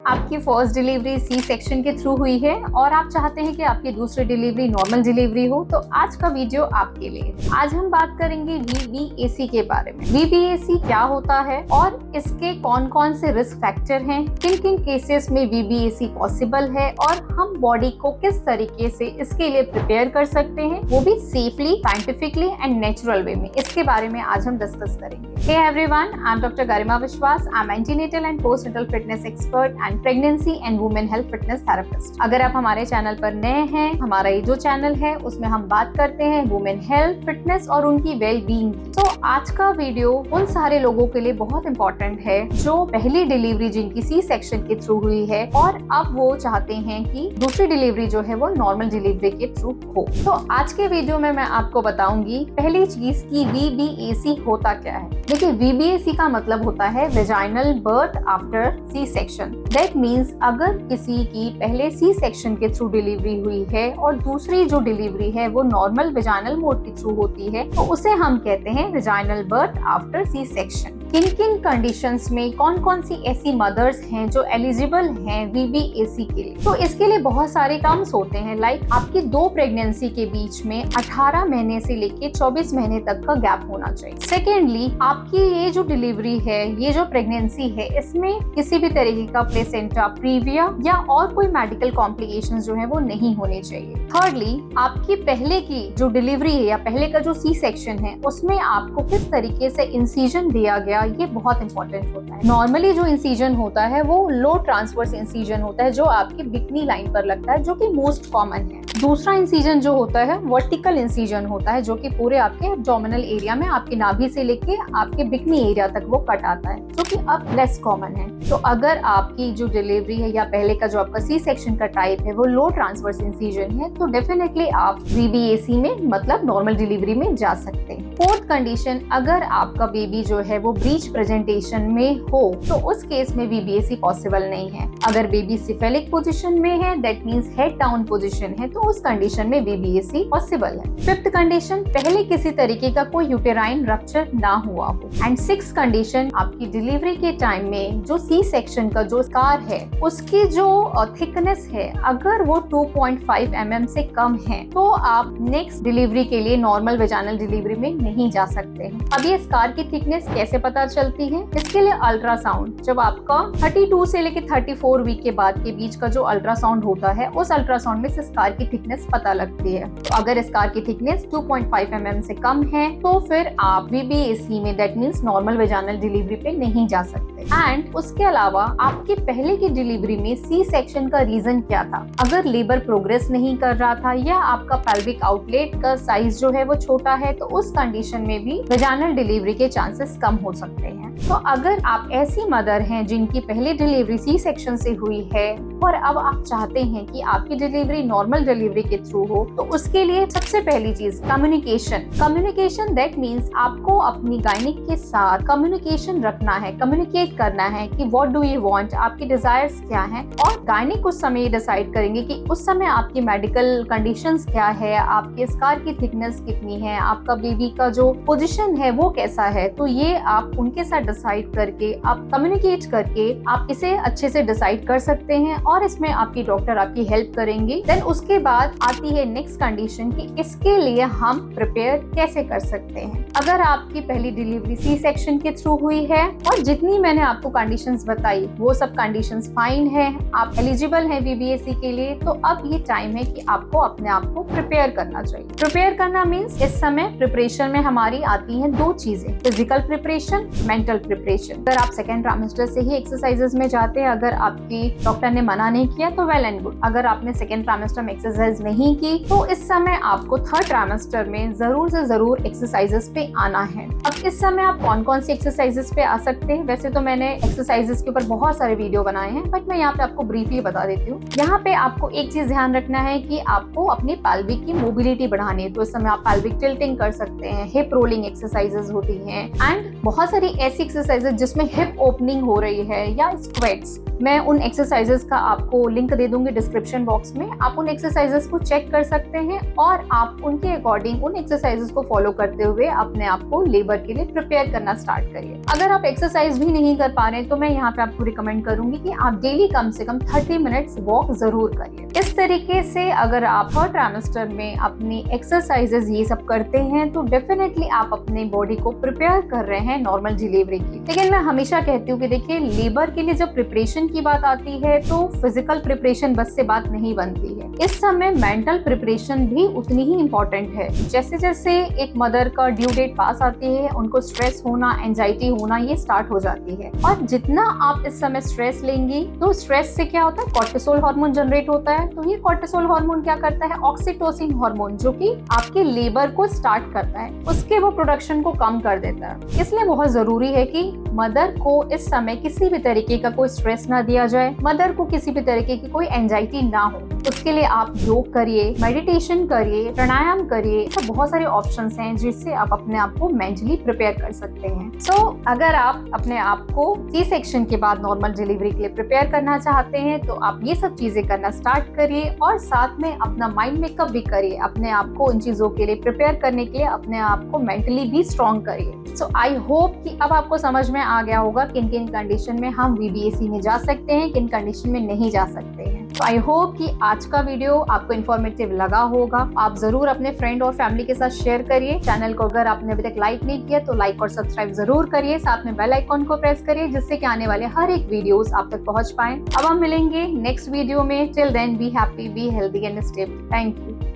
आपकी first delivery सी section के through हुई है और आप चाहते हैं कि आपकी दूसरी डिलीवरी नॉर्मल डिलीवरी हो, तो आज का वीडियो आपके लिए। आज हम बात करेंगे VBAC के बारे में। VBAC क्या होता है और इसके कौन कौन से रिस्क फैक्टर हैं, किन किन केसेस में VBAC पॉसिबल है और हम बॉडी को किस तरीके से इसके लिए प्रिपेयर कर सकते हैं, वो भी safely, scientifically and natural way में। इसके बारे में आज हम डिस्कस करेंगे। Hey everyone, I'm Dr. Garima Vishwas. I'm antenatal and postnatal fitness expert and pregnancy and women health fitness therapist. अगर आप हमारे चैनल पर नए हैं, हमारा ये जो चैनल है उसमें हम बात करते हैं वुमेन हेल्थ, फिटनेस और उनकी वेल बीइंग की। तो आज का वीडियो उन सारे लोगों के लिए बहुत इंपॉर्टेंट है जो पहली डिलीवरी जिनकी सी सेक्शन के थ्रू हुई है और अब वो चाहते हैं कि दूसरी डिलीवरी जो है वो नॉर्मल डिलीवरी के थ्रू हो। तो आज के वीडियो में मैं आपको बताऊंगी पहली चीज की VBAC होता क्या है। देखिए, VBAC का मतलब होता है vaginal birth after C section. That means अगर किसी की पहले सी सेक्शन के थ्रू डिलीवरी हुई है और दूसरी जो डिलीवरी है वो नॉर्मल वेजाइनल मोड के थ्रू होती है, तो उसे हम कहते हैं vaginal birth after C section. किन किन कंडीशंस में कौन कौन सी ऐसी मदर्स हैं जो एलिजिबल हैं VBAC के लिए, तो इसके लिए बहुत सारे टर्म्स होते हैं। लाइक आपकी 2 प्रेगनेंसी के बीच में 18 महीने से लेके 24 महीने तक का गैप होना चाहिए। सेकेंडली, आपकी ये जो डिलीवरी है, ये जो प्रेगनेंसी है, इसमें किसी भी तरीके का प्लेसेंटा प्रीविया या और कोई मेडिकल कॉम्प्लिकेशंस जो है वो नहीं होने चाहिए। थर्डली, आपकी पहले की जो डिलीवरी है या पहले का जो सी सेक्शन है उसमें आपको किस तरीके से इंसिजन दिया गया, ये बहुत इंपॉर्टेंट होता है। नॉर्मली जो इंसिजन होता है वो लो ट्रांसवर्स इंसिजन होता है जो आपकी बिकनी लाइन पर लगता है, जो कि मोस्ट कॉमन है। दूसरा इंसिजन जो होता है वर्टिकल इंसिजन होता है, जो कि पूरे आपके एब्डोमिनल एरिया में आपकी नाभि से लेके आपके बिकनी एरिया तक वो कट आता है, जो कि अब लेस कॉमन है। तो अगर आपकी जो डिलीवरी है या पहले का जो आपका सी सेक्शन का टाइप है वो लो ट्रांसवर्स इंसिजन है, तो डेफिनेटली आप VBAC में मतलब नॉर्मल डिलीवरी में जा सकते हैं। फोर्थ कंडीशन, अगर आपका बेबी जो है वो ब्रीच प्रेजेंटेशन में हो तो उस केस में VBAC पॉसिबल नहीं है। अगर बेबी सिफेलिक पोजीशन में है, that means head down position है, तो उस कंडीशन में VBAC पॉसिबल है। फिफ्थ कंडीशन, पहले किसी तरीके का कोई यूटेराइन रप्चर ना हुआ हो। एंड सिक्स्थ कंडीशन, आपकी डिलीवरी के टाइम में जो सी सेक्शन का जो स्कार है उसकी जो थिकनेस है अगर वो 2.5 mm से कम है, तो आप नेक्स्ट डिलीवरी के लिए नॉर्मल वेजाइनल डिलीवरी में नहीं जा सकते हैं। अब ये स्कार की थिकनेस कैसे पता चलती है? इसके लिए अल्ट्रासाउंड, जब आपका 32 से लेके 34 वीक के बाद के बीच का जो अल्ट्रासाउंड होता है, उस अल्ट्रासाउंड में से स्कार की थिकनेस पता लगती है। तो अगर स्कार की थिकनेस 2.5 mm से कम है तो फिर आप VBAC में, that means normal vaginal delivery पे नहीं जा सकते। एंड उसके अलावा आपके पहले की डिलीवरी में सी सेक्शन का रीजन क्या था? अगर लेबर प्रोग्रेस नहीं कर रहा था या आपका पेल्विक आउटलेट का साइज जो है वो छोटा है, तो उस कंडीशन में भी वेजाइनल डिलीवरी के चांसेस कम हो सकते हैं। तो अगर आप ऐसी मदर हैं जिनकी पहली डिलीवरी सी सेक्शन से हुई है और अब आप चाहते हैं कि आपकी डिलीवरी नॉर्मल डिलीवरी के थ्रू हो, तो उसके लिए सबसे पहली चीज कम्युनिकेशन। दैट मींस आपको अपनी गायनिक के साथ कम्युनिकेशन रखना है, कम्युनिकेट करना है कि व्हाट डू यू वांट, आपके डिजायर्स क्या हैं, और गायनिक उस समय डिसाइड करेंगे कि उस समय आपकी मेडिकल कंडीशंस क्या है, आपके स्कार की थिकनेस कितनी है, आपका बेबी का जो पोजीशन है वो कैसा है। तो ये आप उनके साथ डिसाइड करके, आप कम्युनिकेट करके आप इसे अच्छे से डिसाइड कर सकते हैं और इसमें आपकी डॉक्टर आपकी हेल्प करेंगे। देन उसके बाद आती है नेक्स्ट कंडीशन कि इसके लिए हम प्रिपेयर कैसे कर सकते हैं। अगर आपकी पहली डिलीवरी सी सेक्शन के थ्रू हुई है और जितनी मैंने आपको कंडीशंस बताई वो सब कंडीशंस फाइन है, आप एलिजिबल हैं VBAC के लिए, तो अब ये टाइम है कि आपको अपने आप को प्रिपेयर करना चाहिए। प्रिपेयर करना मीन्स इस समय प्रिपरेशन में हमारी आती हैं 2 चीजें, फिजिकल प्रिपरेशन, मेंटल प्रिपरेशन। अगर आप सेकेंड ट्राइमेस्टर से ही एक्सरसाइजेस में जाते हैं, अगर आपकी डॉक्टर ने मना नहीं किया तो वेल एंड गुड। अगर आपने सेकेंड ट्राइमेस्टर में एक्सरसाइज नहीं की तो इस समय आपको थर्ड ट्राइमेस्टर में जरूर से जरूर एक्सरसाइजेस पे आना है। अब इस समय आप कौन कौन सी एक्सरसाइजेस पे आ सकते हैं? वैसे तो मैंने एक्सरसाइजेस के ऊपर बहुत सारे वीडियो बनाए हैं, बट मैं यहाँ पे आपको ब्रीफली बता देती हूँ। यहाँ पे आपको एक चीज ध्यान रखना है कि आपको अपनी पैल्विक की मोबिलिटी बढ़ानी है। तो इस समय आप पैल्विक टिल्टिंग कर सकते हैं, हिप रोलिंग एक्सरसाइजेस होती हैं, एंड बहुत सारी ऐसी ऐसी एक्सरसाइजेज जिसमें हिप ओपनिंग हो रही है या स्क्वेट्स, मैं उन एक्सरसाइजेस का आपको लिंक दे दूंगी डिस्क्रिप्शन बॉक्स में। आप उन एक्सरसाइजेस को चेक कर सकते हैं और आप उनके अकॉर्डिंग उन एक्सरसाइजेस को फॉलो करते हुए अपने आप को लेबर के लिए प्रिपेयर करना स्टार्ट करिए। अगर आप एक्सरसाइज भी नहीं कर पा रहे तो मैं यहाँ पे आपको रिकमेंड करूंगी कि आप डेली कम से कम 30 मिनट्स वॉक जरूर करिए। इस तरीके से अगर आप थर्ड ट्राइमेस्टर में अपनी एक्सरसाइजेस ये सब करते हैं तो डेफिनेटली आप अपने बॉडी को प्रिपेयर कर रहे हैं नॉर्मल डिलीवरी की। लेकिन मैं हमेशा कहती हूँ कि देखिए, लेबर के लिए जब प्रिपरेशन की बात आती है तो फिजिकल प्रिपरेशन बस से बात नहीं बनती है। इस समय मेंटल प्रिपरेशन भी उतनी ही इम्पोर्टेंट है। जैसे जैसे एक मदर का ड्यू डेट पास आती है, उनको स्ट्रेस होना, एंजाइटी होना ये स्टार्ट हो जाती है। और जितना आप इस समय स्ट्रेस लेंगी तो स्ट्रेस से क्या होता है, कॉर्टिसोल हार्मोन जनरेट होता है। तो ये कॉर्टिसोल हार्मोन क्या करता है, ऑक्सीटोसिन हार्मोन, जो कि आपके लेबर को स्टार्ट करता है, उसके वो प्रोडक्शन को कम कर देता है। इसलिए बहुत जरूरी है कि मदर को इस समय किसी भी तरीके का कोई स्ट्रेस ना दिया जाए, मदर को किसी भी तरीके की कोई एंजाइटी ना हो। उसके लिए आप योग करिए, मेडिटेशन करिए, प्राणायाम करिए। तो बहुत सारे ऑप्शंस हैं जिससे आप अपने आप को मेंटली प्रिपेयर कर सकते हैं। सो अगर आप अपने आप को सी सेक्शन के बाद नॉर्मल डिलीवरी के लिए प्रिपेयर करना चाहते हैं तो आप ये सब चीजें करना स्टार्ट करिए और साथ में अपना माइंड मेकअप भी करिए। अपने आप को इन चीजों के लिए प्रिपेयर करने के लिए अपने आप को मेंटली भी स्ट्रॉन्ग करिए। सो आई होप कि अब आपको समझ में आ गया होगा किन किन कंडीशन में हम VBAC में जा सकते हैं, किन कंडीशन में नहीं जा सकते हैं। तो आई होप कि आज का वीडियो आपको इन्फॉर्मेटिव लगा होगा। आप जरूर अपने फ्रेंड और फैमिली के साथ शेयर करिए। चैनल को अगर आपने अभी तक लाइक नहीं किया तो लाइक और सब्सक्राइब जरूर करिए। साथ में बेल आइकॉन को प्रेस करिए जिससे कि आने वाले हर एक वीडियोस आप तक पहुंच पाए। अब हम मिलेंगे नेक्स्ट वीडियो में। Till then be happy, be healthy and stable. Thank you.